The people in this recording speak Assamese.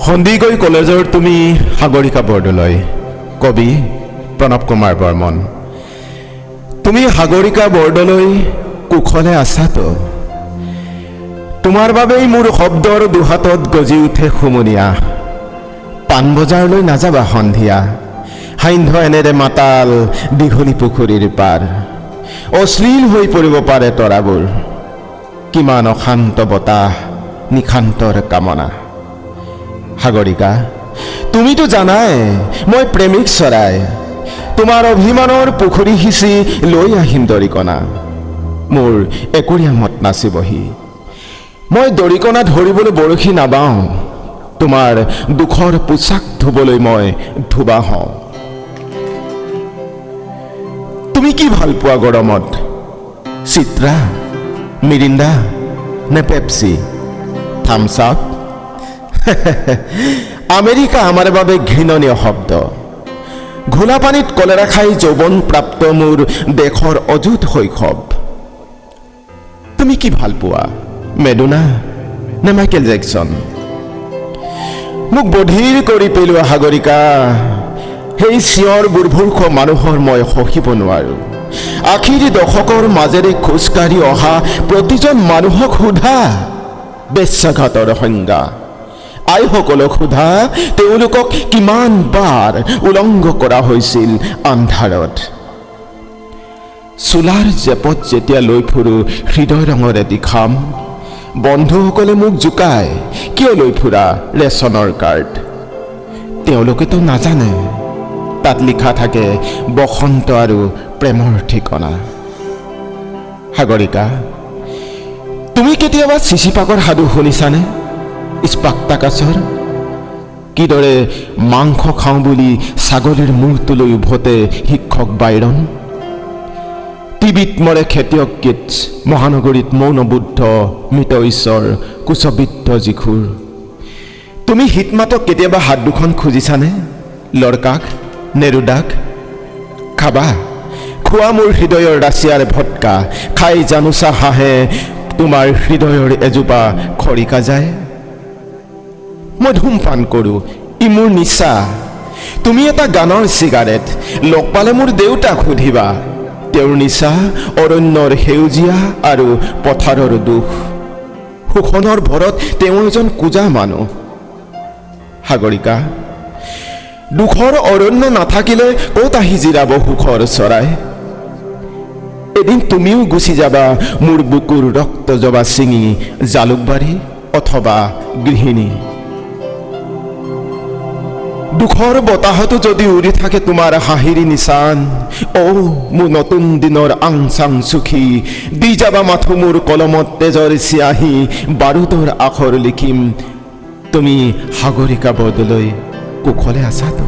সন্দিকৈ কলেজৰ তুমি সাগৰিকা বৰদলৈ, কবি প্ৰণৱ কুমাৰ বৰ্মন। তুমি সাগৰিকা বৰদলৈ কুশলে আছাতো? তোমাৰ বাবেই মোৰ শব্দৰ দুহাতত গজি উঠে সুমনীয়া। পাণবজাৰলৈ নাযাবা সন্ধিয়া, সান্ধ্য এনেৰে মাতাল দীঘলী পুখুৰীৰ পাৰ। অশ্লীল হৈ পৰিব পাৰে তৰাবোৰ, কিমান অশান্ত বতাহ নিশান্তৰ কামনা। সাগৰিকা, তুমিতো জানাই মই প্ৰেমিক চৰাই, তোমাৰ অভিমানৰ পুখুৰী সিঁচি লৈ আহিম দৰিকণা। মোৰ একুৰিয়ামত নাচিবহি, মই দৰিকণা ধৰিবলৈ বৰশী নাবাওঁ, তোমাৰ দুখৰ পোচাক ধুবলৈ মই ধুবা হওঁ। তুমি কি ভাল পোৱা গৰমত, চিত্ৰা, মিৰিণ্ডা নে পেপচি, থামছ আপ? আমেৰিকা আমাৰ বাবে ঘৃণনীয় শব্দ। ঘোলা পানীত কলেৰা খাই যৌৱন প্ৰাপ্ত মোৰ দেশৰ অযুত শৈশৱ। তুমি কি ভাল পোৱা, মেডোনা নে মাইকেল জেকচন? মোক বধিৰ কৰি পেলোৱা সাগৰিকা, সেই চিঞৰ বুৰভুৰ্ষ মানুহৰ মই সহিব নোৱাৰো। আশীৰ দশকৰ মাজেৰে খোজকাঢ়ি অহা প্ৰতিজন মানুহক সোধা বেশ্যাঘাতৰ সংজ্ঞা। আইসকলক সোধা তেওঁলোকক কিমান বাৰ উলংঘ কৰা হৈছিল আন্ধাৰত। চোলাৰ জেপত যেতিয়া লৈ ফুৰো হৃদয় ৰঙৰ এটি খাম, বন্ধুসকলে মোক জোকায় কিয় লৈ ফুৰা ৰেচনৰ কাৰ্ড। তেওঁলোকেতো নাজানে তাত লিখা থাকে বসন্ত আৰু প্ৰেমৰ ঠিকনা। সাগৰিকা, তুমি কেতিয়াবা চিচিপাকৰ সাধু শুনিছানে? স্পাক্টাকাছৰ কিদৰে মাংস খাওঁ বুলি ছাগলীৰ মূৰটোলৈ উভতে শিক্ষক বাইৰন, টিভিত মৰে খেতিয়ক গীত, মহানগৰীত মৌন বুদ্ধ, মৃত ঈশ্বৰ, কুচবিদ্ধ যিখুৰ। তুমি হিতমাতক কেতিয়াবা হাত দুখন খুজিছানে? লৰকাক, নেৰুদাক? খাবা, খোৱা মোৰ হৃদয়ৰ ৰাছিয়াৰ ভটকা, খাই জানোচা হাঁহে তোমাৰ হৃদয়ৰ এজোপা খৰিকা যায়। মই ধূমপান কৰোঁ, ই মোৰ নিচা। তুমি এটা গানৰ চিগাৰেট, লগ পালে মোৰ দেউতাক সুধিবা। তেওঁৰ নিচা অৰণ্যৰ সেউজীয়া আৰু পথাৰৰ দুখ। শোষণৰ ভৰত তেওঁ এজন কোজা মানুহ। সাগৰিকা, দুখৰ অৰণ্য নাথাকিলে ক'ত আহি জিৰাব সুখৰ চৰাই? এদিন তুমিও গুচি যাবা মোৰ বুকুৰ ৰক্ত জবা ছিঙি জালুকবাৰী অথবা গৃহিণী। দুখৰ বতাহতো যদি উৰি থাকে তোমাৰ হাঁহিৰ নিচান, মোৰ নতুন দিনৰ আং চাং চুখি দি যাবা মাথো মোৰ কলমত তেজৰ চিয়াহী, বাৰুদৰ আখৰ লিখিম। তুমি সাগৰিকা বৰদলৈ কুশলে আছাতো?